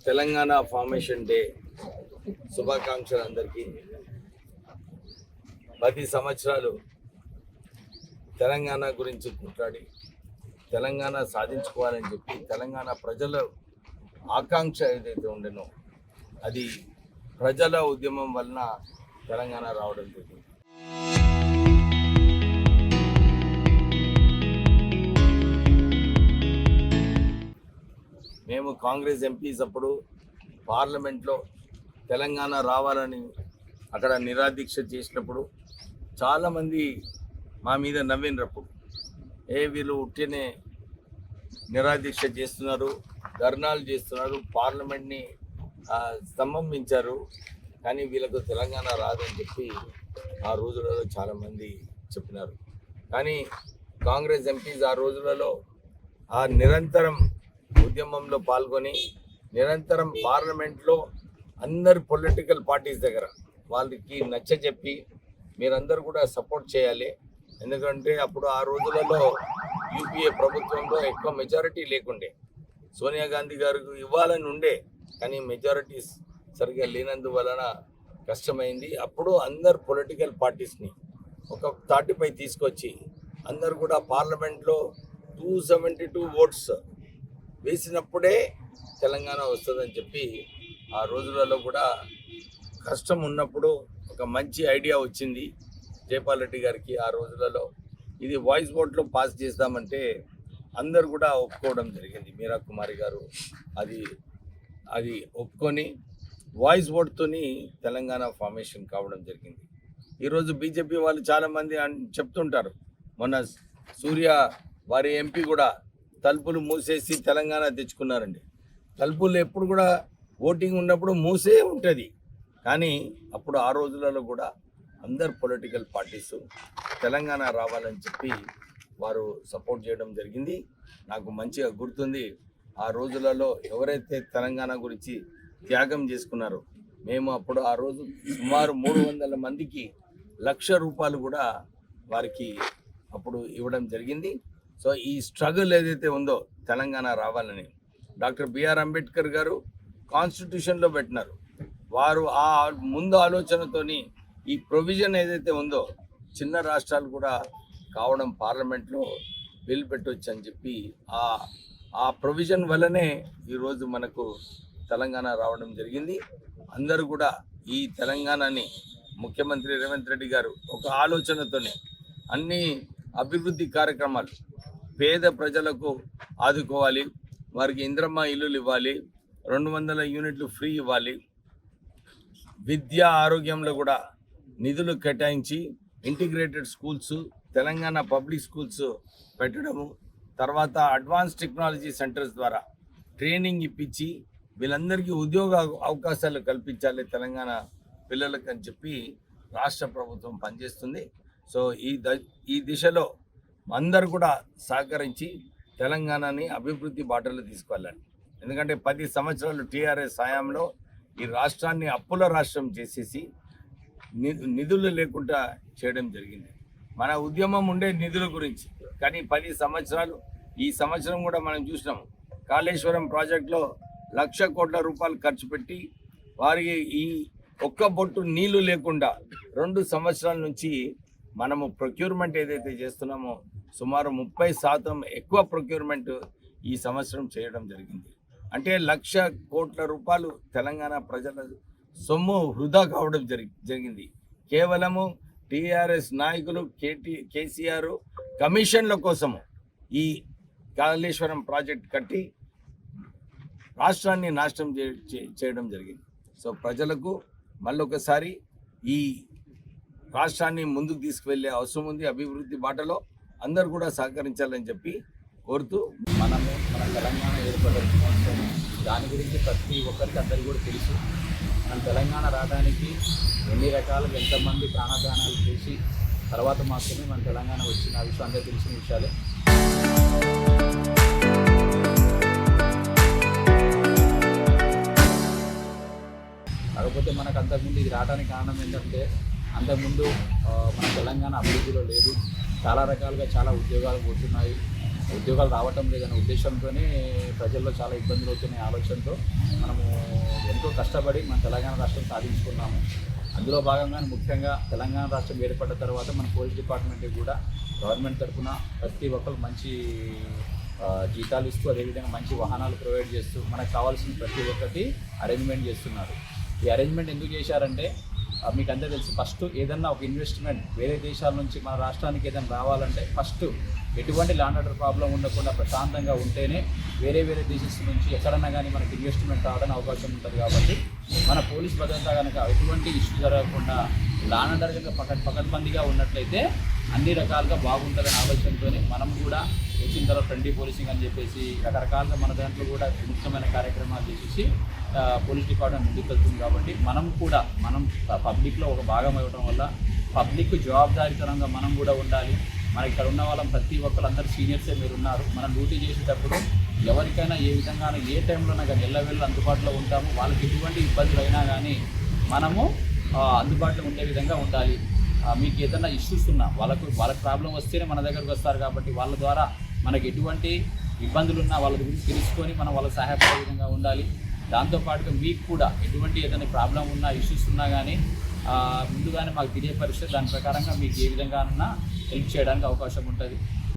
Telangana formation day శుభాకాంక్షలు అందరికీ. 10 సంవత్సరాలు తెలంగాణ గురించి కొట్లాడి తెలంగాణ సాధించుకోవాలని చెప్పి తెలంగాణ ప్రజల ఆకాంక్ష ఏదైతే ఉండేనో అది ప్రజల ఉద్యమం వలన తెలంగాణ రావడం జరిగింది. మేము కాంగ్రెస్ ఎంపీస్ అప్పుడు పార్లమెంట్లో తెలంగాణ రావాలని అక్కడ నిరాదీక్ష చేసినప్పుడు చాలామంది మా మీద నవ్వినప్పుడు వీళ్ళు ఉట్టినే నిరాదీక్ష చేస్తున్నారు, ధర్నాలు చేస్తున్నారు, పార్లమెంట్ని స్తంభించారు, కానీ వీళ్ళకు తెలంగాణ రాదని చెప్పి ఆ రోజులలో చాలామంది చెప్పినారు. కానీ కాంగ్రెస్ ఎంపీస్ ఆ రోజులలో ఆ నిరంతరం ఉద్యమంలో పాల్గొని నిరంతరం పార్లమెంట్లో అందరు పొలిటికల్ పార్టీస్ దగ్గర వాళ్ళకి నచ్చజెప్పి మీరందరూ కూడా సపోర్ట్ చేయాలి. ఎందుకంటే అప్పుడు ఆ రోజులలో యూపీఏ ప్రభుత్వంలో ఎక్కువ మెజారిటీ లేకుండే, సోనియా గాంధీ గారికి ఇవ్వాలని ఉండే, కానీ మెజారిటీస్ సరిగ్గా లేనందువలన కష్టమైంది. అప్పుడు అందరు పొలిటికల్ పార్టీస్ని ఒక తాటిపై తీసుకొచ్చి అందరు కూడా పార్లమెంట్లో 272 ఓట్స్ వేసినప్పుడే తెలంగాణ వస్తుందని చెప్పి ఆ రోజులలో కూడా కష్టం ఉన్నప్పుడు ఒక మంచి ఐడియా వచ్చింది జైపాల్ రెడ్డి గారికి. ఆ రోజులలో ఇది వాయిస్ ఓట్లో పాస్ చేద్దామంటే అందరు కూడా ఒప్పుకోవడం జరిగింది. మీరా కుమారి గారు అది ఒప్పుకొని వాయిస్ ఓట్తోని తెలంగాణ ఫార్మేషన్ కావడం జరిగింది. ఈరోజు బీజేపీ వాళ్ళు చాలామంది చెప్తుంటారు, మొన్న సూర్య వారి ఎంపీ కూడా తలుపులు మూసేసి తెలంగాణ తెచ్చుకున్నారండి. తలుపులు ఎప్పుడు కూడా ఓటింగ్ ఉన్నప్పుడు మూసే ఉంటుంది, కానీ అప్పుడు ఆ రోజులలో కూడా అందరు పొలిటికల్ పార్టీసు తెలంగాణ రావాలని చెప్పి వారు సపోర్ట్ చేయడం జరిగింది. నాకు మంచిగా గుర్తుంది, ఆ రోజులలో ఎవరైతే తెలంగాణ గురించి త్యాగం చేసుకున్నారో మేము అప్పుడు ఆ రోజు సుమారు 300 మందికి ₹1,00,000 కూడా వారికి అప్పుడు ఇవ్వడం జరిగింది. సో ఈ స్ట్రగుల్ ఏదైతే ఉందో తెలంగాణ రావాలని డాక్టర్ బిఆర్ అంబేద్కర్ గారు కాన్స్టిట్యూషన్లో పెట్టినారు. వారు ఆ ముందు ఆలోచనతోని ఈ ప్రొవిజన్ ఏదైతే ఉందో చిన్న రాష్ట్రాలు కూడా కావడం పార్లమెంట్లో బిల్ పెట్టవచ్చు అని చెప్పి ఆ ప్రొవిజన్ వల్లనే ఈరోజు మనకు తెలంగాణ రావడం జరిగింది. అందరూ కూడా ఈ తెలంగాణని ముఖ్యమంత్రి రేవంత్ రెడ్డి గారు ఒక ఆలోచనతోనే అన్ని అభివృద్ధి కార్యక్రమాలు పేద ప్రజలకు ఆదుకోవాలి, వారికి ఇంద్రమ్మ ఇల్లులు ఇవ్వాలి, 200 యూనిట్లు ఫ్రీ ఇవ్వాలి, విద్య ఆరోగ్యంలో కూడా నిధులు కేటాయించి integrated schools Telangana public schools పెట్టడము, తర్వాత అడ్వాన్స్ టెక్నాలజీ సెంటర్స్ ద్వారా ట్రైనింగ్ ఇప్పించి వీళ్ళందరికీ ఉద్యోగ అవకాశాలు కల్పించాలి తెలంగాణ పిల్లలకు అని చెప్పి రాష్ట్ర ప్రభుత్వం పనిచేస్తుంది. సో ఈ దిశలో అందరూ కూడా సహకరించి తెలంగాణని అభివృద్ధి బాటలో తీసుకెళ్ళాలి. ఎందుకంటే 10 సంవత్సరాలు టీఆర్ఎస్ హయాంలో ఈ రాష్ట్రాన్ని అప్పుల రాష్ట్రం చేసేసి నిధులు లేకుండా చేయడం జరిగింది. మన ఉద్యమం ఉండే నిధుల గురించి, కానీ 10 సంవత్సరాలు ఈ సంవత్సరం కూడా మనం చూసినాం. కాళేశ్వరం ప్రాజెక్టులో ₹1,00,000 కోట్ల ఖర్చు పెట్టి వారికి ఈ ఒక్క బొట్టు నీళ్లు లేకుండా 2 సంవత్సరాల నుంచి మనము ప్రొక్యూర్మెంట్ ఏదైతే చేస్తున్నామో సుమారు 30% ఎక్కువ ప్రొక్యూర్మెంట్ ఈ సంవత్సరం చేయడం జరిగింది. అంటే ₹1,00,000 కోట్ల తెలంగాణ ప్రజల సొమ్ము వృధా కావడం జరిగింది. కేవలము టీఆర్ఎస్ నాయకులు కేసీఆర్ కమిషన్ల కోసము ఈ కాళేశ్వరం ప్రాజెక్ట్ కట్టి రాష్ట్రాన్ని నాశనం చేయడం జరిగింది. సో ప్రజలకు మళ్ళొకసారి ఈ రాష్ట్రాన్ని ముందుకు తీసుకువెళ్ళే అవసరం ఉంది. అభివృద్ధి బాటలో అందరూ కూడా సహకరించాలని చెప్పి కోరుతూ మన తెలంగాణ ఏర్పడడం దాని గురించి ప్రతి ఒక్కరికి అందరికీ కూడా తెలుసు. మనం తెలంగాణ రావడానికి ఎన్ని రకాలుగా ఎంతమంది ప్రాణదానాలు చేసి తర్వాత మాత్రమే మన తెలంగాణ వచ్చిన విషయం అందరికీ తెలిసిన విషయాలే. కాకపోతే మనకు అంతకుముందు ఇది రావడానికి కారణం ఏంటంటే అంతకుముందు మన తెలంగాణ అభివృద్ధిలో లేదు, చాలా రకాలుగా చాలా ఉద్యోగాలు పోతున్నాయి, ఉద్యోగాలు రావటం లేదనే ఉద్దేశంతోనే ప్రజల్లో చాలా ఇబ్బందులు అవుతున్న ఆలోచనతో మనము కష్టపడి మన తెలంగాణ రాష్ట్రం సాధించుకున్నాము. అందులో భాగంగా ముఖ్యంగా తెలంగాణ రాష్ట్రం ఏర్పడ్డ తర్వాత మన పోలీస్ డిపార్ట్మెంట్కి కూడా గవర్నమెంట్ తరఫున ప్రతి ఒక్కరు మంచి జీతాలు ఇస్తూ, అదేవిధంగా మంచి వాహనాలు ప్రొవైడ్ చేస్తూ మనకు కావాల్సిన ప్రతి ఒక్కటి అరేంజ్మెంట్ చేస్తున్నారు. ఈ అరేంజ్మెంట్ ఎందుకు చేశారంటే మీకు అందరూ తెలుసు, ఫస్ట్ ఏదన్నా ఒక ఇన్వెస్ట్మెంట్ వేరే దేశాల నుంచి మన రాష్ట్రానికి ఏదైనా రావాలంటే ఫస్ట్ ఎటువంటి ల్యాండ్ ఆర్డర్ ప్రాబ్లం ఉండకుండా ప్రశాంతంగా ఉంటేనే వేరే దేశం నుంచి ఎక్కడన్నా కానీ మనకి ఇన్వెస్ట్మెంట్ రావడానికి అవకాశం ఉంటుంది. కాబట్టి మన పోలీస్ భద్రత కనుక ఎటువంటి ఇష్యూ జరగకుండా ల్యాండ్ ఆర్డర్ కనుక పకడ్బందీగా ఉన్నట్లయితే అన్ని రకాలుగా బాగుంటుందని ఆలోచనతో మనం కూడా వచ్చిన తర్వాత ఫ్రెండ్లీ పోలీసింగ్ అని చెప్పేసి రకరకాలుగా మన దాంట్లో కూడా ముఖ్యమైన కార్యక్రమాలు చేసేసి పోలీస్ డిపార్ట్మెంట్ ముందుకు వెళ్తుంది. కాబట్టి మనం పబ్లిక్లో ఒక భాగం అవ్వడం వల్ల పబ్లిక్ జవాబుదారీతనంగా మనం కూడా ఉండాలి. మన ఇక్కడ ఉన్న వాళ్ళం ప్రతి ఒక్కరు అందరూ సీనియర్సే మీరు ఉన్నారు. మనం డ్యూటీ చేసేటప్పుడు ఎవరికైనా ఏ విధంగానూ ఏ టైంలోనైనా కానీ ఎల్లవెళ్ళు అందుబాటులో ఉంటాము. వాళ్ళకి ఎటువంటి ఇబ్బందులు అయినా కానీ మనము అందుబాటులో ఉండే విధంగా ఉండాలి. మీకు ఏదైనా ఇష్యూస్ ఉన్నా వాళ్ళకి ప్రాబ్లం వస్తేనే మన దగ్గరకు వస్తారు. కాబట్టి వాళ్ళ ద్వారా మనకి ఎటువంటి ఇబ్బందులు ఉన్నా వాళ్ళ గురించి తెలుసుకొని మనం వాళ్ళకి సహాయపడే విధంగా ఉండాలి. దాంతోపాటుగా మీకు కూడా ఎటువంటి ఏదైనా ప్రాబ్లం ఉన్నా ఇష్యూస్ ఉన్నా కానీ ముందుగానే మాకు తెలియపరిస్తే దాని ప్రకారంగా మీకు ఏ విధంగా హెల్ప్ చేయడానికి అవకాశం ఉంటుంది.